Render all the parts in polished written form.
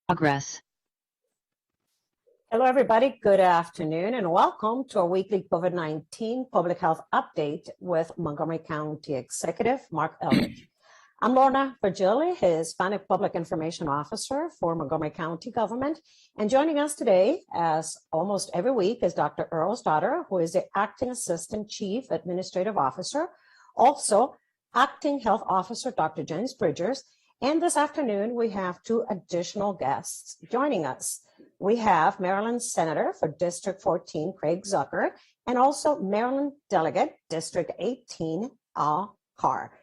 Progress. Hello, everybody. Good afternoon, and welcome to our weekly COVID-19 public health update with Montgomery County Executive Mark Eldridge. I'm Lorna Virgili, Hispanic Public Information Officer for Montgomery County Government. And joining us today, as almost every week, is Dr. Earl Stoddard, who is the Acting Assistant Chief Administrative Officer. Also, Acting Health Officer Dr. James Bridgers. And this afternoon, we have two additional guests joining us. We have Maryland Senator for District 14, Craig Zucker, and also Maryland Delegate, District 18, Al Carr.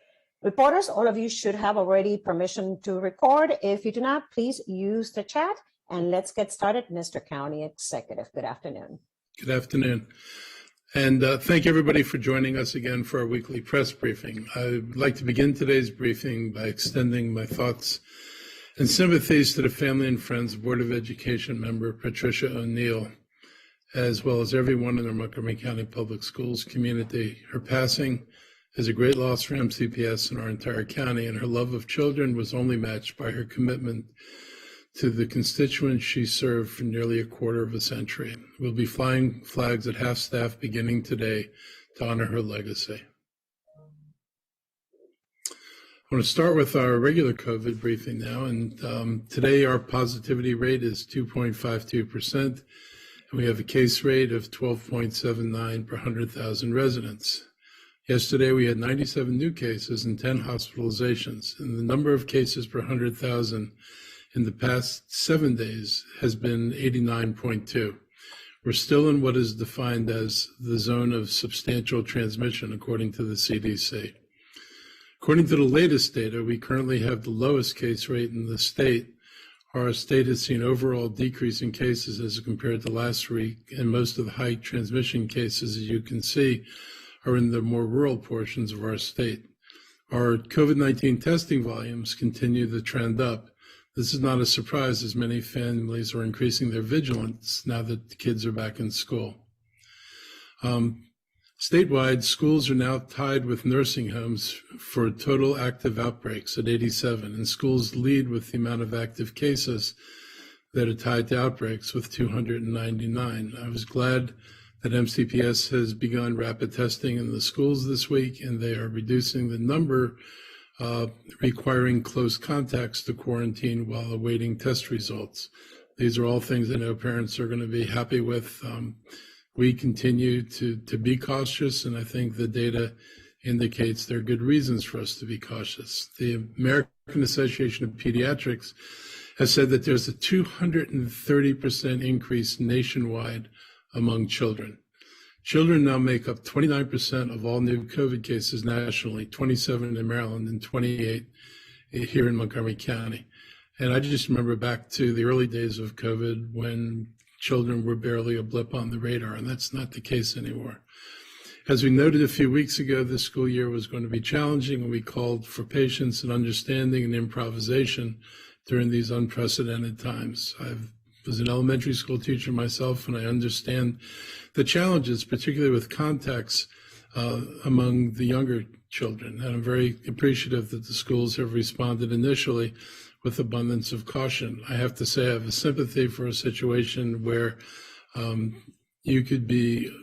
Reporters, all of you should have already permission to record. If you do not, please use the chat. And let's get started. Mr. County Executive, good afternoon. Good afternoon. And thank everybody for joining us again for our weekly press briefing. I'd like to begin today's briefing by extending my thoughts and sympathies to the family and friends of Board of Education member Patricia O'Neill, as well as everyone in the Montgomery County Public Schools community. Her passing is a great loss for MCPS and our entire county, and her love of children was only matched by her commitment to the constituents she served for nearly a quarter of a century. We'll be flying flags at half-staff beginning today to honor her legacy. I want to start with our regular COVID briefing now, and today our positivity rate is 2.52%, and we have a case rate of 12.79 per 100,000 residents. Yesterday we had 97 new cases and 10 hospitalizations, and the number of cases per 100,000 in the past 7 days has been 89.2. We're still in what is defined as the zone of substantial transmission, according to the CDC. According to the latest data, we currently have the lowest case rate in the state. Our state has seen overall decrease in cases as compared to last week, and most of the high transmission cases, as you can see, are in the more rural portions of our state. Our COVID-19 testing volumes continue to trend up. This is not a surprise, as many families are increasing their vigilance now that the kids are back in school. Statewide, schools are now tied with nursing homes for total active outbreaks at 87, and schools lead with the amount of active cases that are tied to outbreaks with 299. I was glad that MCPS has begun rapid testing in the schools this week, and they are reducing the number requiring close contacts to quarantine while awaiting test results. These are all things I know parents are going to be happy with. We continue to be cautious, and I think the data indicates there are good reasons for us to be cautious. The American Association of Pediatrics has said that there's a 230% increase nationwide among children. Children now make up 29% of all new COVID cases nationally, 27 in Maryland and 28 here in Montgomery County. And I just remember back to the early days of COVID when children were barely a blip on the radar, and that's not the case anymore. As we noted a few weeks ago, this school year was going to be challenging, and we called for patience and understanding and improvisation during these unprecedented times. I was an elementary school teacher myself, and I understand the challenges, particularly with contacts among the younger children. And I'm very appreciative that the schools have responded initially with abundance of caution. I have to say I have a sympathy for a situation where you could be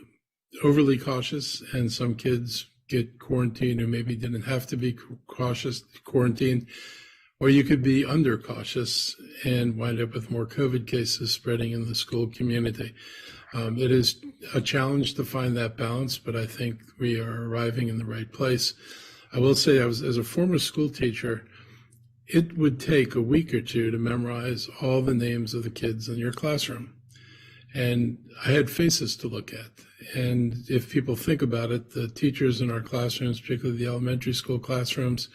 overly cautious and some kids get quarantined who maybe didn't have to be quarantined, or you could be under cautious and wind up with more COVID cases spreading in the school community. It is a challenge to find that balance, but I think we are arriving in the right place. I will say, as a former school teacher, it would take a week or two to memorize all the names of the kids in your classroom. And I had faces to look at. And if people think about it, the teachers in our classrooms, particularly the elementary school classrooms,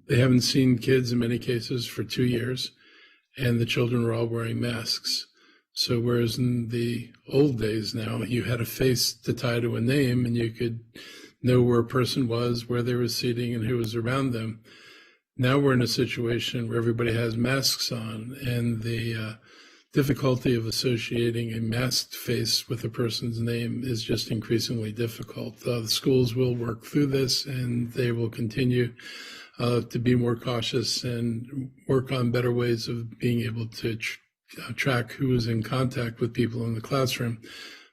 they haven't seen kids in many cases for 2 years, and the children were all wearing masks. So whereas in the old days now, you had a face to tie to a name and you could know where a person was, where they were sitting, and who was around them. Now we're in a situation where everybody has masks on, and the difficulty of associating a masked face with a person's name is just increasingly difficult. The schools will work through this, and they will continue to be more cautious and work on better ways of being able to track who is in contact with people in the classroom.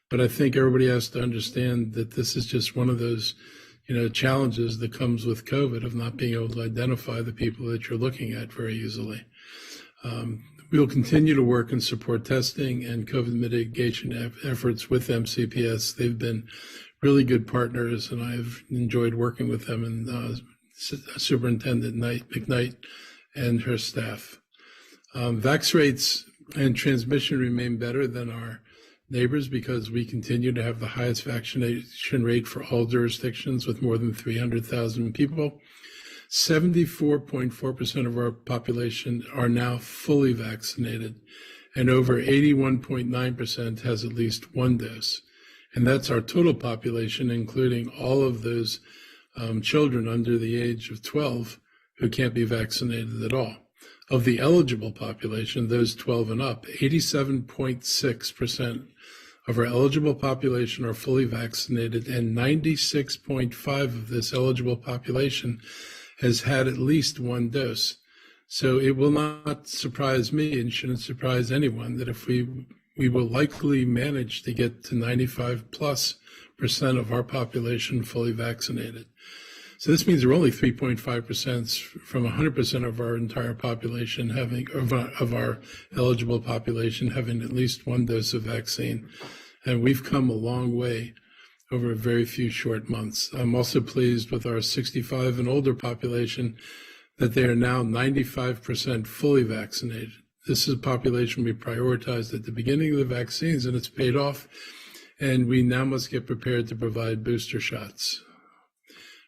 But I think everybody has to understand that this is just one of those, challenges that comes with COVID of not being able to identify the people that you're looking at very easily. We will continue to work and support testing and COVID mitigation efforts with MCPS. They've been really good partners, and I've enjoyed working with them and Superintendent McKnight and her staff. Vax rates and transmission remain better than our neighbors because we continue to have the highest vaccination rate for all jurisdictions with more than 300,000 people. 74.4% of our population are now fully vaccinated, and over 81.9% has at least one dose. And that's our total population, including all of those children under the age of 12 who can't be vaccinated at all. Of the eligible population, those 12 and up, 87.6% of our eligible population are fully vaccinated, and 96.5% of this eligible population has had at least one dose. So it will not surprise me and shouldn't surprise anyone that if we will likely manage to get to 95+% of our population fully vaccinated. So this means we're only 3.5% from 100% of our entire population of our eligible population having at least one dose of vaccine. And we've come a long way over a very few short months. I'm also pleased with our 65 and older population that they are now 95% fully vaccinated. This is a population we prioritized at the beginning of the vaccines, and it's paid off. And we now must get prepared to provide booster shots.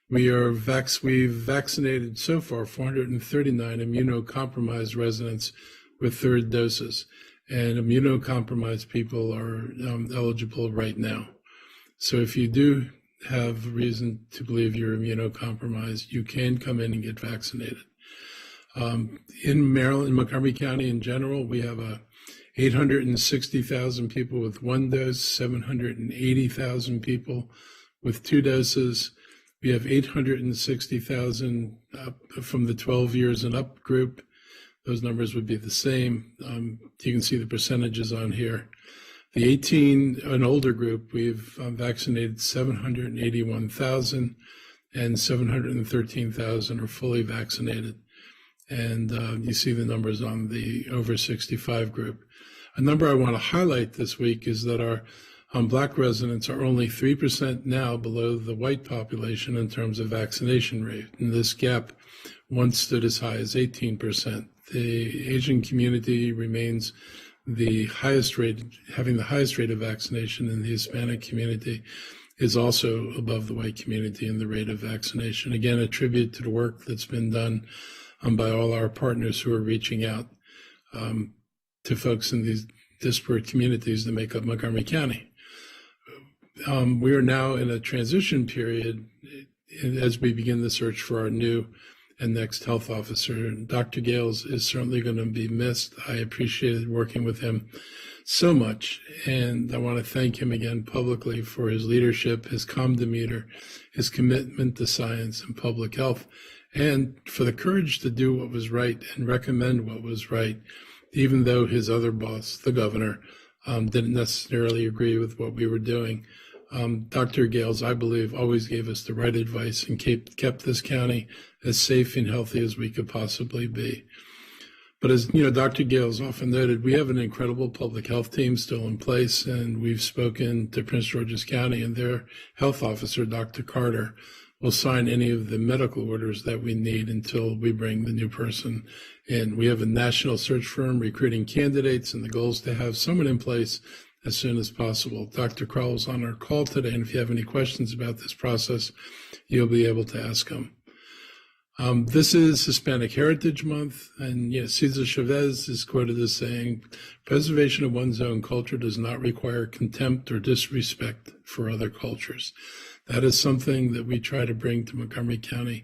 We've vaccinated so far 439 immunocompromised residents with third doses, and immunocompromised people are eligible right now. So if you do have reason to believe you're immunocompromised, you can come in and get vaccinated. In Maryland, in Montgomery County in general, we have 860,000 people with one dose, 780,000 people with two doses. We have 860,000 from the 12 years and up group. Those numbers would be the same. You can see the percentages on here. The 18 and older group, we've vaccinated 781,000, and 713,000 are fully vaccinated. And you see the numbers on the over 65 group. A number I want to highlight this week is that our Black residents are only 3% now below the white population in terms of vaccination rate. And this gap once stood as high as 18%. The Asian community remains the highest rate, having the highest rate of vaccination, in the Hispanic community is also above the white community in the rate of vaccination. Again, a tribute to the work that's been done by all our partners who are reaching out to folks in these disparate communities that make up Montgomery County. We are now in a transition period as we begin the search for our new and next health officer. Dr. Gales is certainly going to be missed. I appreciated working with him so much, and I want to thank him again publicly for his leadership, his calm demeanor, his commitment to science and public health, and for the courage to do what was right and recommend what was right, even though his other boss, the governor, didn't necessarily agree with what we were doing. Dr. Gales, I believe, always gave us the right advice and kept this county as safe and healthy as we could possibly be. But as Dr. Gales often noted, we have an incredible public health team still in place, and we've spoken to Prince George's County, and their health officer, Dr. Carter, will sign any of the medical orders that we need until we bring the new person in. We have a national search firm recruiting candidates, and the goal is to have someone in place as soon as possible. Dr. Crowell's on our call today, and if you have any questions about this process, you'll be able to ask him. This is Hispanic Heritage Month, and Cesar Chavez is quoted as saying, "Preservation of one's own culture does not require contempt or disrespect for other cultures." That is something that we try to bring to Montgomery County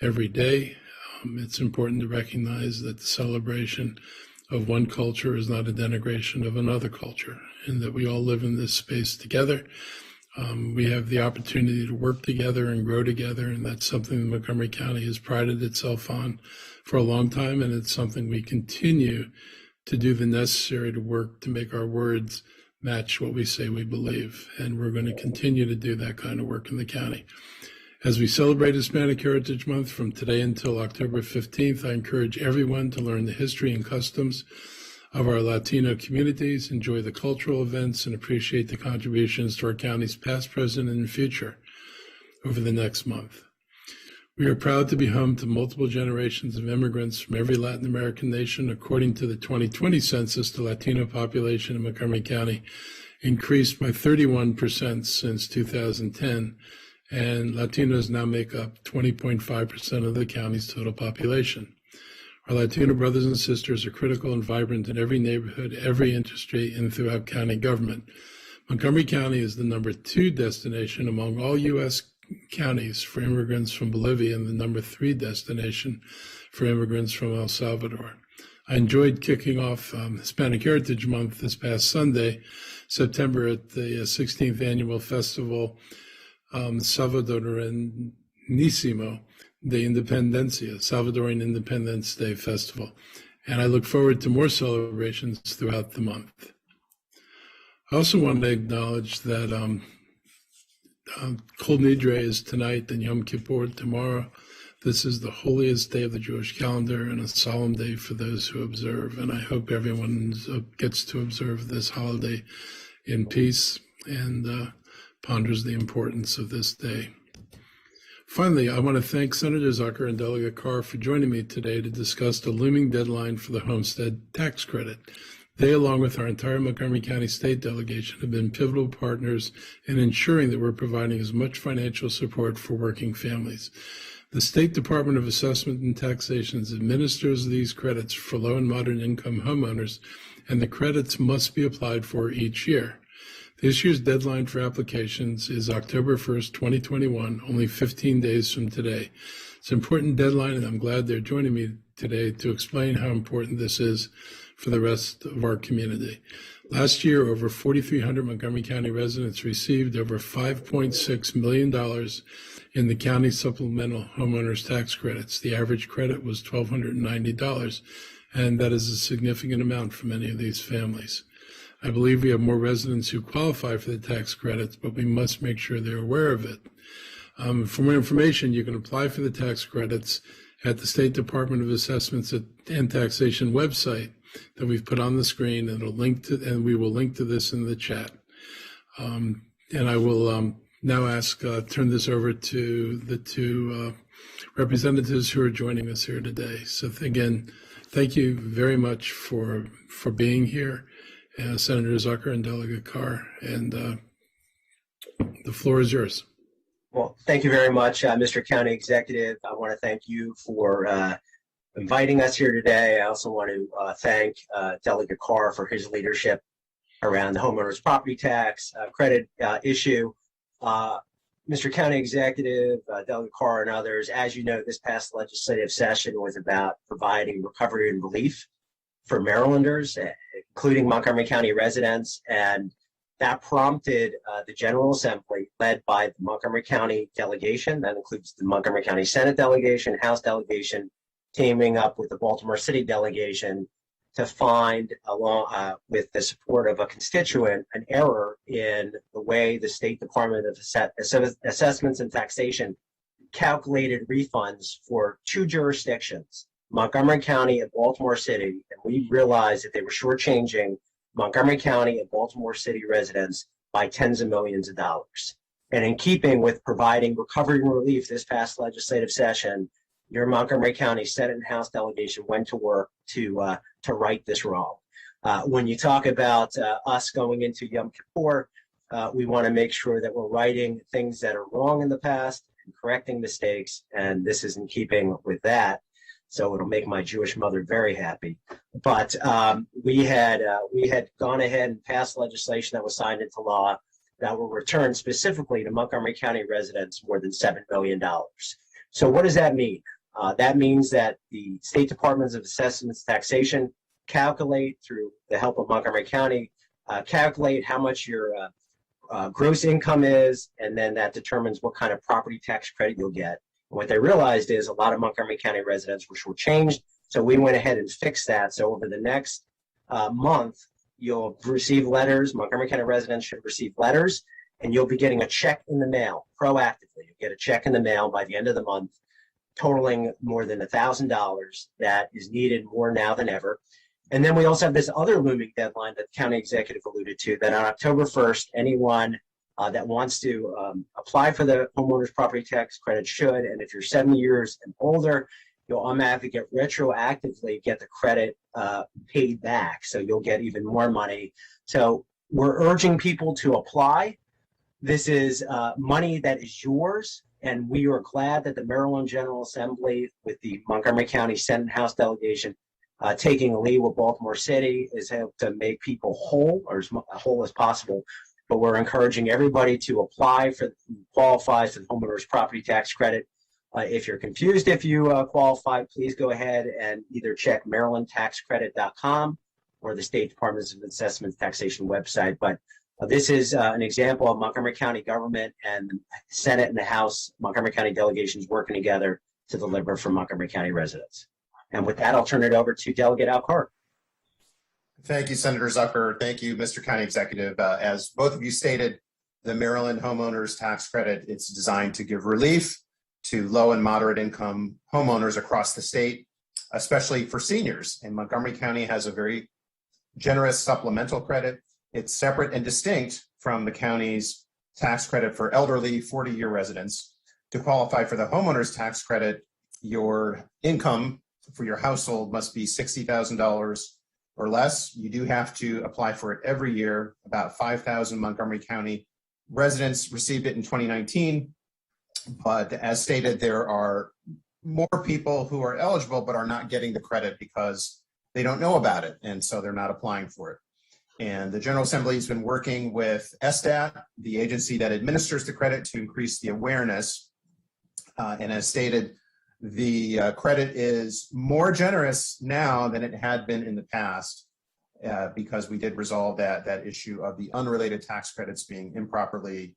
every day. It's important to recognize that the celebration of one culture is not a denigration of another culture, and that we all live in this space together. We have the opportunity to work together and grow together, and that's something that Montgomery County has prided itself on for a long time, and it's something we continue to do the necessary to work to make our words match what we say we believe, and we're going to continue to do that kind of work in the county. As we celebrate Hispanic Heritage Month from today until October 15th, I encourage everyone to learn the history and customs of our Latino communities, enjoy the cultural events, and appreciate the contributions to our county's past, present, and future over the next month. We are proud to be home to multiple generations of immigrants from every Latin American nation. According to the 2020 census, the Latino population in Montgomery County increased by 31% since 2010, and Latinos now make up 20.5% of the county's total population. Our Latino brothers and sisters are critical and vibrant in every neighborhood, every industry, and throughout county government. Montgomery County is the number 2 destination among all U.S. counties for immigrants from Bolivia and the number 3 destination for immigrants from El Salvador. I enjoyed kicking off Hispanic Heritage Month this past Sunday, September, at the 16th annual festival Salvadoranísimo de Independencia, Salvadorian Independence Day Festival. And I look forward to more celebrations throughout the month. I also want to acknowledge that Kol Nidre is tonight and Yom Kippur tomorrow. This is the holiest day of the Jewish calendar and a solemn day for those who observe. And I hope everyone gets to observe this holiday in peace and ponders the importance of this day. Finally, I want to thank Senator Zucker and Delegate Carr for joining me today to discuss the looming deadline for the homestead tax credit. They, along with our entire Montgomery County State Delegation, have been pivotal partners in ensuring that we're providing as much financial support for working families. The State Department of Assessment and Taxation administers these credits for low and moderate income homeowners, and the credits must be applied for each year. This year's deadline for applications is October 1st, 2021, only 15 days from today. It's an important deadline, and I'm glad they're joining me today to explain how important this is for the rest of our community. Last year, over 4,300 Montgomery County residents received over $5.6 million in the county supplemental homeowners tax credits. The average credit was $1,290, and that is a significant amount for many of these families. I believe we have more residents who qualify for the tax credits, but we must make sure they're aware of it. For more information, you can apply for the tax credits at the State Department of Assessments and Taxation website that we've put on the screen, and we will link to this in the chat. And I will now turn this over to the two representatives who are joining us here today. So again, thank you very much for being here. Senator Zucker and Delegate Carr, and the floor is yours. Well, thank you very much, Mr. County Executive. I want to thank you for inviting us here today. I also want to thank Delegate Carr for his leadership around the homeowners property tax credit issue. Mr. County Executive, Delegate Carr, and others, as you know, this past legislative session was about providing recovery and relief for Marylanders, including Montgomery County residents, and that prompted the General Assembly, led by the Montgomery County delegation, that includes the Montgomery County Senate delegation, House delegation, teaming up with the Baltimore City delegation to find, along with the support of a constituent, an error in the way the State Department of Assessments and Taxation calculated refunds for 2 jurisdictions, Montgomery County and Baltimore City, and we realized that they were shortchanging Montgomery County and Baltimore City residents by tens of millions of dollars. And in keeping with providing recovery and relief this past legislative session, your Montgomery County Senate and House delegation went to work to right this wrong. When you talk about us going into Yom Kippur, we want to make sure that we're righting things that are wrong in the past and correcting mistakes, and this is in keeping with that. So it'll make my Jewish mother very happy. But we had gone ahead and passed legislation that was signed into law that will return specifically to Montgomery County residents more than $7 million. So what does that mean? That means that the State Departments of Assessments and Taxation calculate, through the help of Montgomery County, calculate how much your gross income is, and then that determines what kind of property tax credit you'll get. And what they realized is a lot of Montgomery County residents were shortchanged, so we went ahead and fixed that. So over the next month, you'll receive letters. Montgomery County residents should receive letters, and you'll be getting a check in the mail proactively. You'll get a check in the mail by the end of the month, totaling more than $1,000. That is needed more now than ever. And then we also have this other looming deadline that the county executive alluded to, that on October 1st, anyone that wants to apply for the homeowner's property tax credit should. And if you're 70 years and older, you'll automatically retroactively get the credit paid back. So you'll get even more money. So we're urging people to apply. This is money that is yours. And we are glad that the Maryland General Assembly, with the Montgomery County Senate and House delegation, taking a lead with Baltimore City, is helped to make people whole, or as whole as possible. But we're encouraging everybody to apply for, qualifies for the homeowner's property tax credit. If you're confused if you qualify, please go ahead and either check marylandtaxcredit.com or the State Department of Assessment Taxation website. But this is an example of Montgomery County government and the Senate and the House Montgomery County delegations working together to deliver for Montgomery County residents. And with that, I'll turn it over to Delegate Alcar. Thank you, Senator Zucker. Thank you, Mr. County Executive. As both of you stated, the Maryland Homeowners Tax Credit, it's designed to give relief to low and moderate income homeowners across the state, especially for seniors. And Montgomery County has a very generous supplemental credit. It's separate and distinct from the county's tax credit for elderly 40-year residents. To qualify for the homeowner's tax credit, your income for your household must be $60,000 or less. You do have to apply for it every year. About 5,000 Montgomery County residents received it in 2019. But as stated, there are more people who are eligible but are not getting the credit because they don't know about it, and so they're not applying for it. And the General Assembly has been working with SDAT, the agency that administers the credit, to increase the awareness. And as stated, the credit is more generous now than it had been in the past because we did resolve that issue of the unrelated tax credits being improperly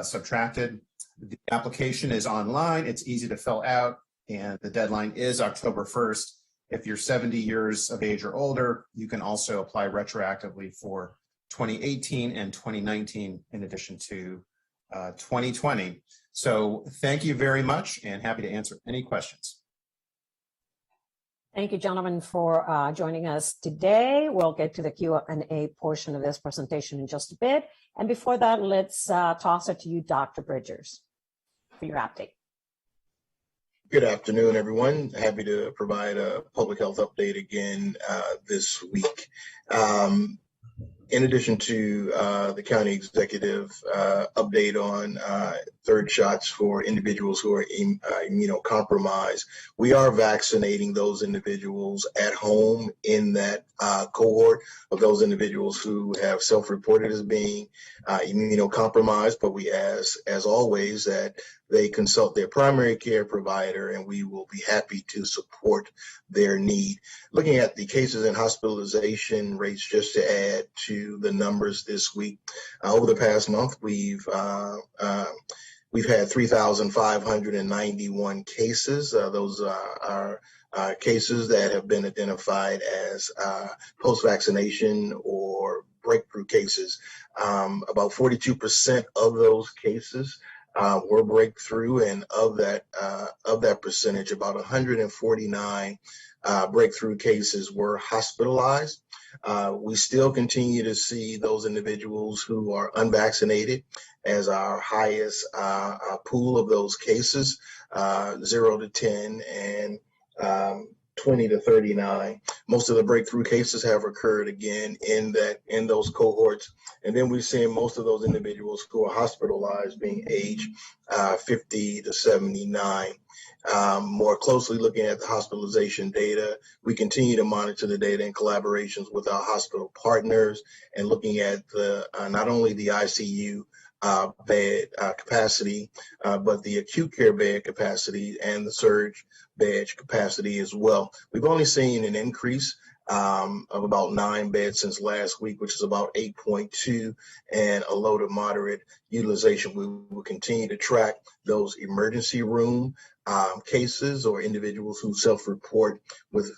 subtracted. The application is online, it's easy to fill out, and the deadline is October 1st. If you're 70 years of age or older, you can also apply retroactively for 2018 and 2019 in addition to 2020. So thank you very much, and happy to answer any questions. Thank you, gentlemen, for joining us today. We'll get to the Q&A portion of this presentation in just a bit. And before that, let's toss it to you, Dr. Bridgers, for your update. Good afternoon, everyone. Happy to provide a public health update again this week. In addition to the county executive update on third shots for individuals who are immunocompromised, we are vaccinating those individuals at home in that cohort of those individuals who have self-reported as being immunocompromised. But we ask, as always, that they consult their primary care provider, and we will be happy to support their need. Looking at the cases and hospitalization rates, just to add to the numbers this week, over the past month, we've had 3,591 cases. Those are cases that have been identified as post-vaccination or breakthrough cases. About 42% of those cases were breakthrough, and of that percentage, about 149 breakthrough cases were hospitalized. We still continue to see those individuals who are unvaccinated as our highest pool of those cases, 0 to 10 and 20 to 39. Most of the breakthrough cases have occurred again in those cohorts. And then we're seeing most of those individuals who are hospitalized being aged 50 to 79. More closely looking at the hospitalization data, we continue to monitor the data in collaborations with our hospital partners and looking at the not only the ICU bed capacity, but the acute care bed capacity and the surge bed capacity as well. We've only seen an increase of about 9 beds since last week, which is about 8.2, and a low to moderate utilization. We will continue to track those emergency room cases or individuals who self-report with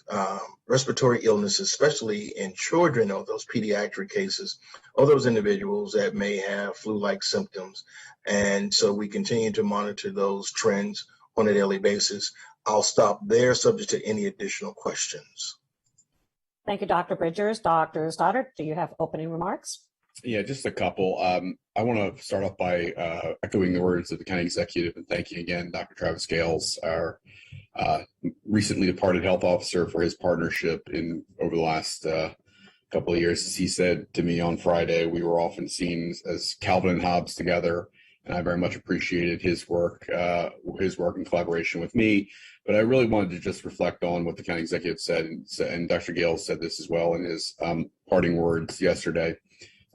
respiratory illness, especially in children, or those pediatric cases, or those individuals that may have flu-like symptoms. And so we continue to monitor those trends on a daily basis. I'll stop there, subject to any additional questions. Thank you, Dr. Bridgers. Dr. Stoddard, do you have opening remarks? Yeah, just a couple. I want to start off by echoing the words of the county executive and thanking again Dr. Travis Gales, our recently departed health officer, for his partnership over the last couple of years. As he said to me on Friday, we were often seen as Calvin and Hobbes together, and I very much appreciated his work in collaboration with me. But I really wanted to just reflect on what the county executive said, and Dr. Gales said this as well in his parting words yesterday.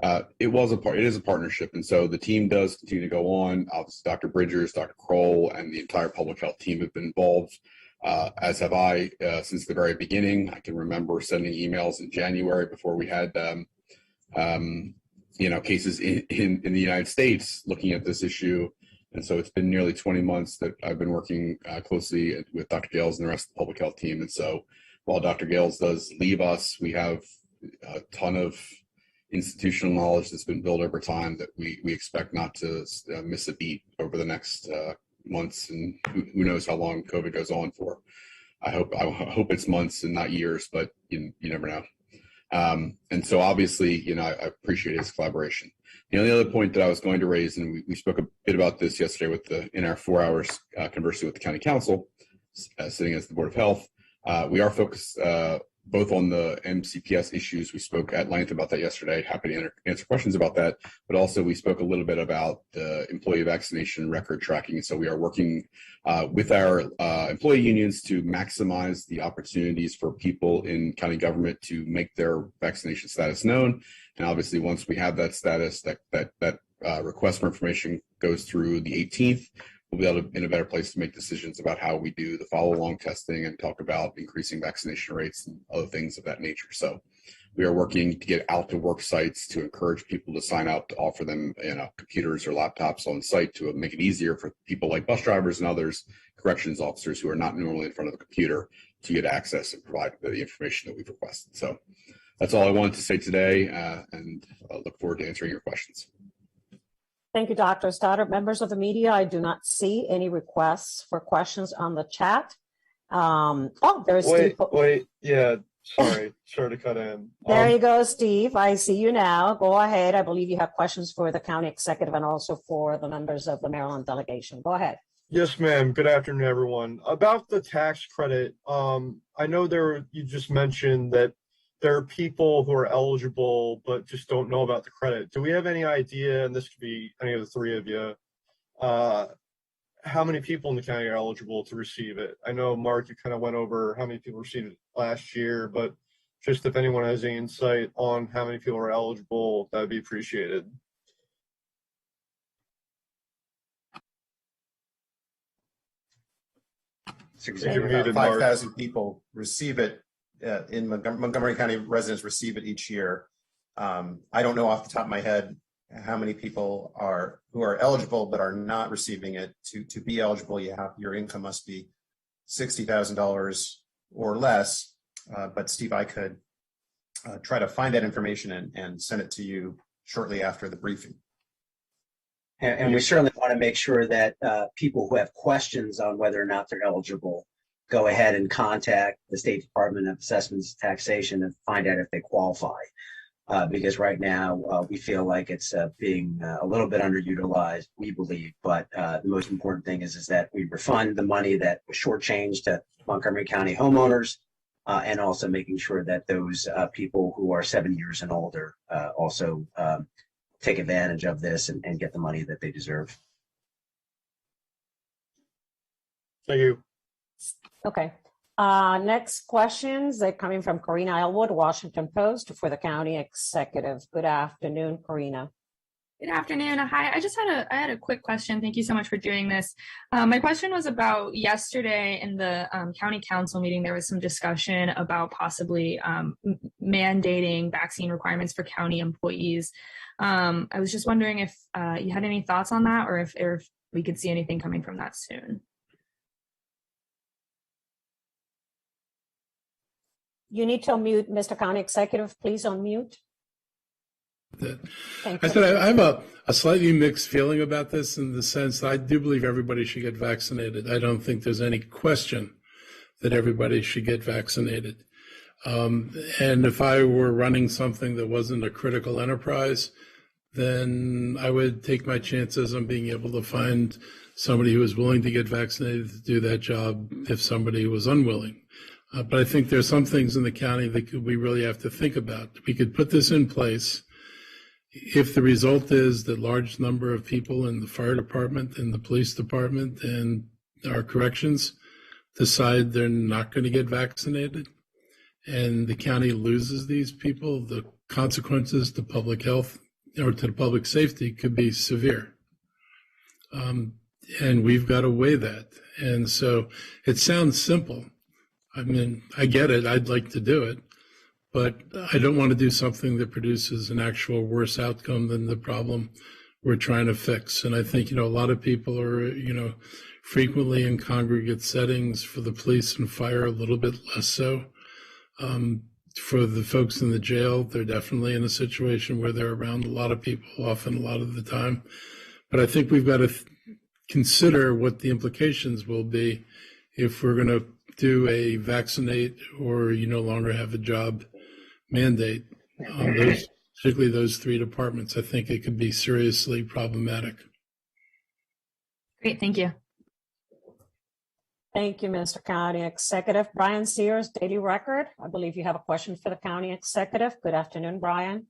It is a partnership, and so the team does continue to go on. Obviously, Dr. Bridgers, Dr. Kroll, and the entire public health team have been involved, as have I, since the very beginning. I can remember sending emails in January before we had cases in the United States looking at this issue. And so it's been nearly 20 months that I've been working closely with Dr. Gales and the rest of the public health team. And so while Dr. Gales does leave us, we have a ton of institutional knowledge that's been built over time that we expect not to miss a beat over the next months, and who knows how long COVID goes on for. I hope it's months and not years, but you never know. And so obviously, I appreciate his collaboration. The only other point that I was going to raise, and we spoke a bit about this yesterday in our 4 hours conversing with the county council, sitting as the Board of Health, we are focused both on the MCPS issues. We spoke at length about that yesterday. Happy to answer questions about that. But also we spoke a little bit about the employee vaccination record tracking. And so we are working with our employee unions to maximize the opportunities for people in county government to make their vaccination status known. And obviously, once we have that status, that request for information goes through the 18th, we'll be able to in a better place to make decisions about how we do the follow-along testing and talk about increasing vaccination rates and other things of that nature. So we are working to get out to work sites to encourage people to sign up, to offer them computers or laptops on site to make it easier for people like bus drivers and others, corrections officers who are not normally in front of a computer, to get access and provide the information that we've requested. So that's all I wanted to say today, and I look forward to answering your questions. Thank you, Dr. Stoddard. Members of the media, I do not see any requests for questions on the chat. There's Steve. Wait, yeah, sorry to cut in. There you go, Steve. I see you now. Go ahead. I believe you have questions for the county executive and also for the members of the Maryland delegation. Go ahead. Yes, ma'am. Good afternoon, everyone. About the tax credit, I know you just mentioned that there are people who are eligible but just don't know about the credit. Do we have any idea, and this could be any of the three of you, how many people in the county are eligible to receive it? I know, Mark, you kind of went over how many people received it last year, but just if anyone has any insight on how many people are eligible, that would be appreciated. About 5,000 people receive it in Montgomery County. Residents receive it each year. I don't know off the top of my head how many people who are eligible but are not receiving it. To be eligible, your income must be $60,000 or less. But Steve, I could try to find that information and send it to you shortly after the briefing. And we certainly want to make sure that people who have questions on whether or not they're eligible go ahead and contact the State Department of Assessments and Taxation and find out if they qualify. Because right now we feel like it's being a little bit underutilized, we believe. But the most important thing is that we refund the money that was shortchanged to Montgomery County homeowners, and also making sure that those people who are 7 years and older also take advantage of this and get the money that they deserve. Thank you. Okay. Next questions, they're coming from Karina Elwood, Washington Post, for the county executive. Good afternoon, Karina. Good afternoon. Hi. I had a quick question. Thank you so much for doing this. My question was about yesterday in the county council meeting. There was some discussion about possibly mandating vaccine requirements for county employees. I was just wondering if you had any thoughts on that, or if we could see anything coming from that soon. You need to unmute, Mr. County Executive. Please unmute. Thank I you. said I have a slightly mixed feeling about this in the sense that I do believe everybody should get vaccinated. I don't think there's any question that everybody should get vaccinated. And if I were running something that wasn't a critical enterprise, then I would take my chances on being able to find somebody who was willing to get vaccinated to do that job if somebody was unwilling. But I think there's some things in the county that we really have to think about. We could put this in place if the result is that large number of people in the fire department and the police department and our corrections decide they're not going to get vaccinated and the county loses these people, the consequences to public health or to public safety could be severe. And we've got to weigh that. And so it sounds simple. I mean, I get it. I'd like to do it. But I don't want to do something that produces an actual worse outcome than the problem we're trying to fix. And I think, a lot of people are, frequently in congregate settings. For the police and fire, a little bit less so. For the folks in the jail, they're definitely in a situation where they're around a lot of people, often a lot of the time. But I think we've got to consider what the implications will be if we're going to do a vaccinate or you no longer have a job mandate on those, particularly those three departments. I think it could be seriously problematic. Great. Thank you. Thank you, Mr. County Executive. Brian Sears, Daily Record. I believe you have a question for the County Executive. Good afternoon, Brian.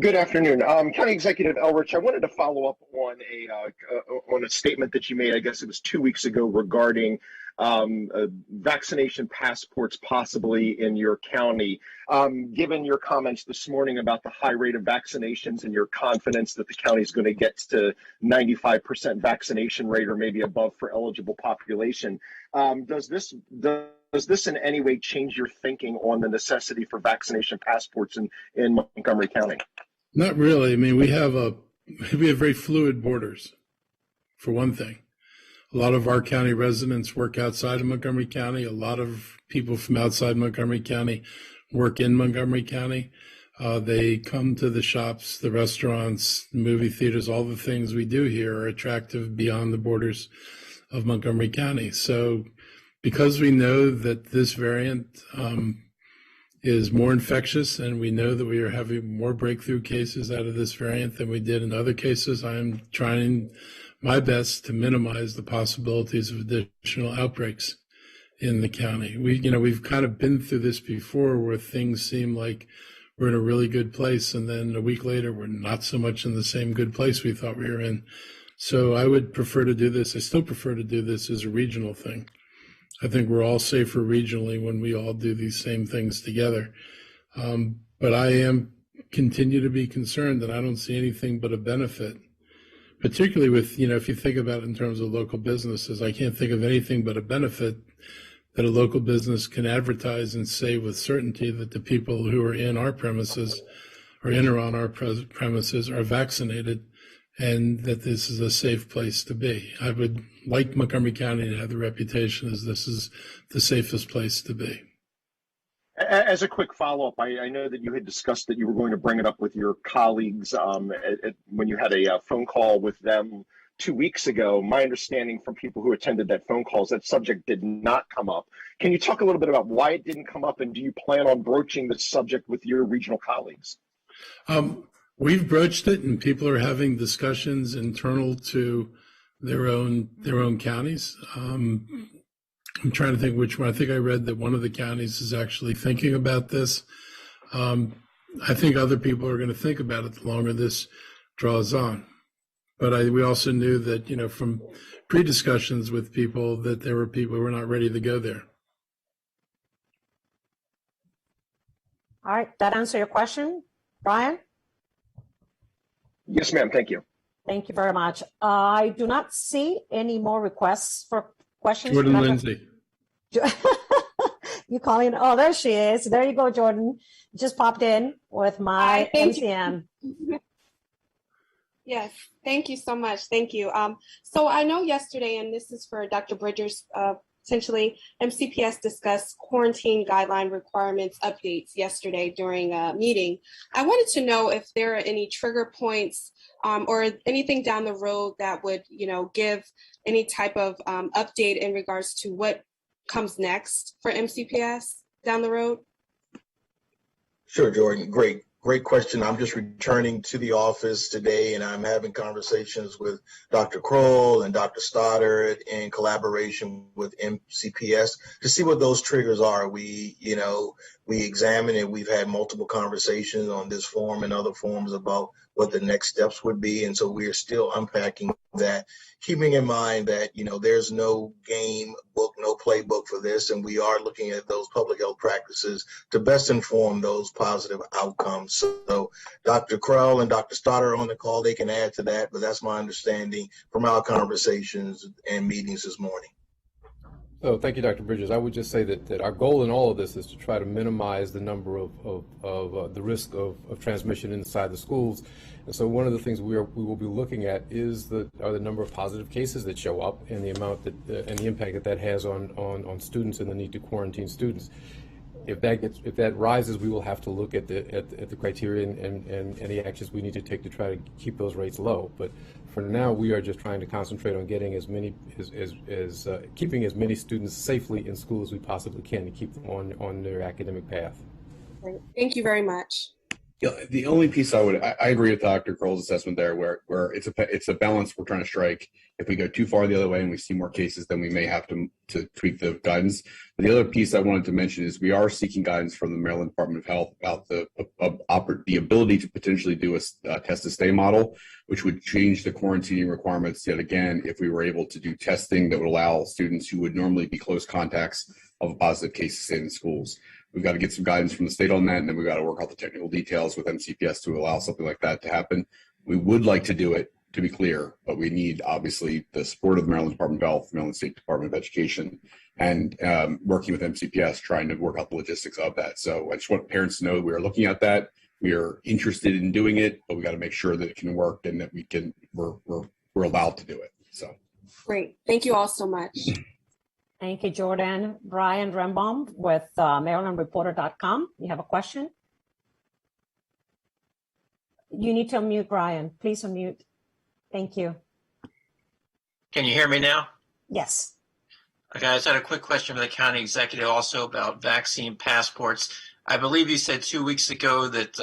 Good afternoon. County Executive Elrich, I wanted to follow up on a statement that you made, I guess it was 2 weeks ago, regarding vaccination passports possibly in your county. Given your comments this morning about the high rate of vaccinations and your confidence that the county is going to get to 95% vaccination rate or maybe above for eligible population, does this in any way change your thinking on the necessity for vaccination passports in Montgomery County? Not really. I mean, we have very fluid borders, for one thing. A lot of our county residents work outside of Montgomery County. A lot of people from outside Montgomery County work in Montgomery County. They come to the shops, the restaurants, the movie theaters. All the things we do here are attractive beyond the borders of Montgomery County. So because we know that this variant is more infectious and we know that we are having more breakthrough cases out of this variant than we did in other cases, I'm trying my best to minimize the possibilities of additional outbreaks in the county. We've kind of been through this before where things seem like we're in a really good place and then a week later we're not so much in the same good place we thought we were in. So I would prefer to do this. I still prefer to do this as a regional thing. I think we're all safer regionally when we all do these same things together. But I continue to be concerned that I don't see anything but a benefit, particularly with, if you think about it in terms of local businesses. I can't think of anything but a benefit that a local business can advertise and say with certainty that the people who are in our premises or in or on our premises are vaccinated and that this is a safe place to be. I would like Montgomery County to have the reputation as this is the safest place to be. As a quick follow-up, I know that you had discussed that you were going to bring it up with your colleagues when you had a phone call with them 2 weeks ago. My understanding from people who attended that phone call is that subject did not come up. Can you talk a little bit about why it didn't come up, and do you plan on broaching the subject with your regional colleagues? We've broached it, and people are having discussions internal to their own counties. I'm trying to think which one. I think I read that one of the counties is actually thinking about this. I think other people are going to think about it the longer this draws on. But we also knew that, from pre-discussions with people, that there were people who were not ready to go there. All right, that answer your question, Brian? Yes, ma'am. Thank you. Thank you very much. I do not see any more requests for questions. Jordan Lindsay. You calling? Oh, there she is. There you go, Jordan. Just popped in with my Hi, thank you. MCM. Yes, thank you so much. Thank you. So I know yesterday, and this is for Dr. Bridgers, essentially MCPS discussed quarantine guideline requirements updates yesterday during a meeting. I wanted to know if there are any trigger points or anything down the road that would, give any type of update in regards to what comes next for MCPS down the road. Sure, Jordan. Great question. I'm just returning to the office today, and I'm having conversations with Dr. Kroll and Dr. Stoddard in collaboration with MCPS to see what those triggers are. We examine it. We've had multiple conversations on this form and other forms about what the next steps would be, and so we are still unpacking that, keeping in mind that there's no game book, no playbook for this, and we are looking at those public health practices to best inform those positive outcomes. So Dr. Krell and Dr. Stoddard are on the call. They can add to that, but that's my understanding from our conversations and meetings this morning. So thank you, Dr. Bridges. I would just say that our goal in all of this is to try to minimize the number of the risk of transmission inside the schools. And so one of the things we will be looking at is the number of positive cases that show up and the amount that and the impact that has on students and the need to quarantine students. If that rises, we will have to look at the criteria and any actions we need to take to try to keep those rates low. But for now, we are just trying to concentrate on getting keeping as many students safely in school as we possibly can to keep them on their academic path. Great. Thank you very much. The only piece I agree with Dr. Kroll's assessment there, where it's a balance we're trying to strike. If we go too far the other way and we see more cases, then we may have to tweak the guidance. But the other piece I wanted to mention is we are seeking guidance from the Maryland Department of Health about the ability to potentially do a test to stay model, which would change the quarantining requirements yet again if we were able to do testing that would allow students who would normally be close contacts of a positive case to stay in schools. We've got to get some guidance from the state on that, and then we've got to work out the technical details with MCPS to allow something like that to happen. We would like to do it, to be clear, but we need, obviously, the support of the Maryland Department of Health, Maryland State Department of Education, and working with MCPS, trying to work out the logistics of that. So I just want parents to know we are looking at that. We are interested in doing it, but we got to make sure that it can work and that we're allowed to do it. So Great. Thank you all so much. Thank you, Jordan. Brian Rembaum with MarylandReporter.com. You have a question? You need to unmute, Brian. Please unmute. Thank you. Can you hear me now? Yes. Okay, I just had a quick question for the county executive also about vaccine passports. I believe you said 2 weeks ago that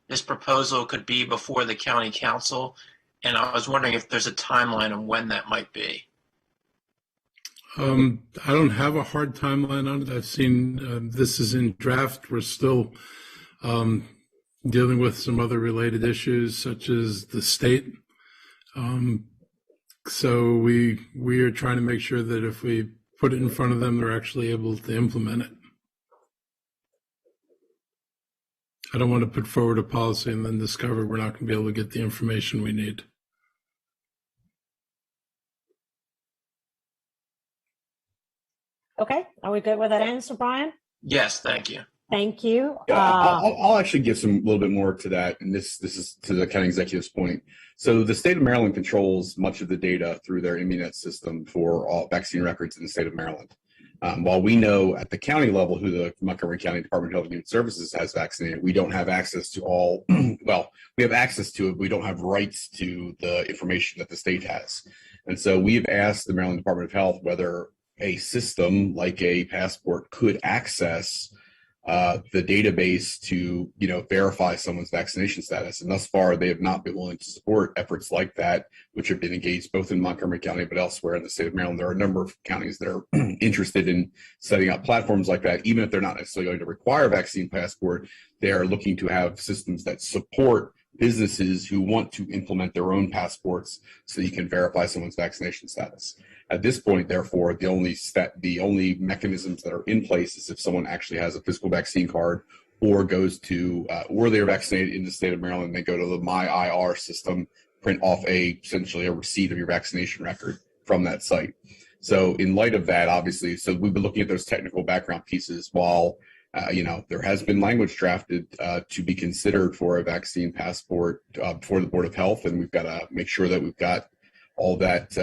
this proposal could be before the county council, and I was wondering if there's a timeline on when that might be. I don't have a hard timeline on it. I've seen this is in draft. We're still dealing with some other related issues, such as the state. So we are trying to make sure that if we put it in front of them, they're actually able to implement it. I don't want to put forward a policy and then discover we're not going to be able to get the information we need. Okay. Are we good with that answer, Brian? Yes, thank you. Thank you. yeah, I'll actually give some little bit more to that, and this is to the county executive's point. So the state of Maryland controls much of the data through their Immunet system for all vaccine records in the state of Maryland. While we know at the county level who the Montgomery County Department of Health and Human Services has vaccinated, we don't have access to all, well, we have access to it, but we don't have rights to the information that the state has. And so we've asked the Maryland Department of Health whether a system like a passport could access the database to, verify someone's vaccination status. And thus far, they have not been willing to support efforts like that, which have been engaged both in Montgomery County, but elsewhere in the state of Maryland. There are a number of counties that are interested in setting up platforms like that. Even if they're not necessarily going to require a vaccine passport, they are looking to have systems that support businesses who want to implement their own passports so you can verify someone's vaccination status. At this point, therefore, the only mechanisms that are in place is if someone actually has a physical vaccine card or goes to, or they're vaccinated in the state of Maryland, they go to the My IR system, print off essentially a receipt of your vaccination record from that site. So in light of that, obviously, so we've been looking at those technical background pieces while, there has been language drafted to be considered for a vaccine passport before the Board of Health, and we've got to make sure that we've got all that,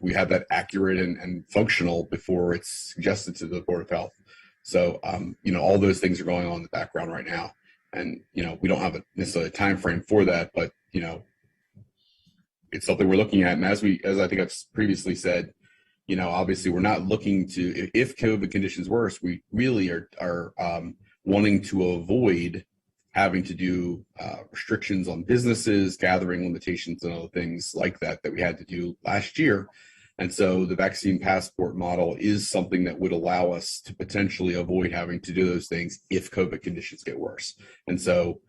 we have that accurate and functional before it's suggested to the Board of Health. So, all those things are going on in the background right now. And, we don't have necessarily a time frame for that, but, it's something we're looking at. And as I think I've previously said, obviously we're not looking to, if COVID conditions worse, we really are wanting to avoid having to do restrictions on businesses, gathering limitations and other things like that we had to do last year. And so the vaccine passport model is something that would allow us to potentially avoid having to do those things if COVID conditions get worse. And so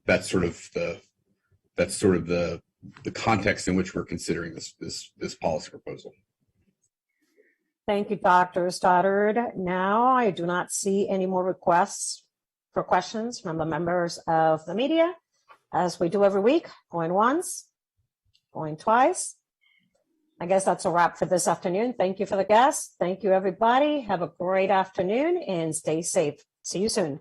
that's sort of the context in which we're considering this policy proposal. Thank you, Dr. Stoddard. Now, I do not see any more requests for questions from the members of the media. As we do every week, going once, going twice. I guess that's a wrap for this afternoon. Thank you for the guests. Thank you, everybody. Have a great afternoon and stay safe. See you soon.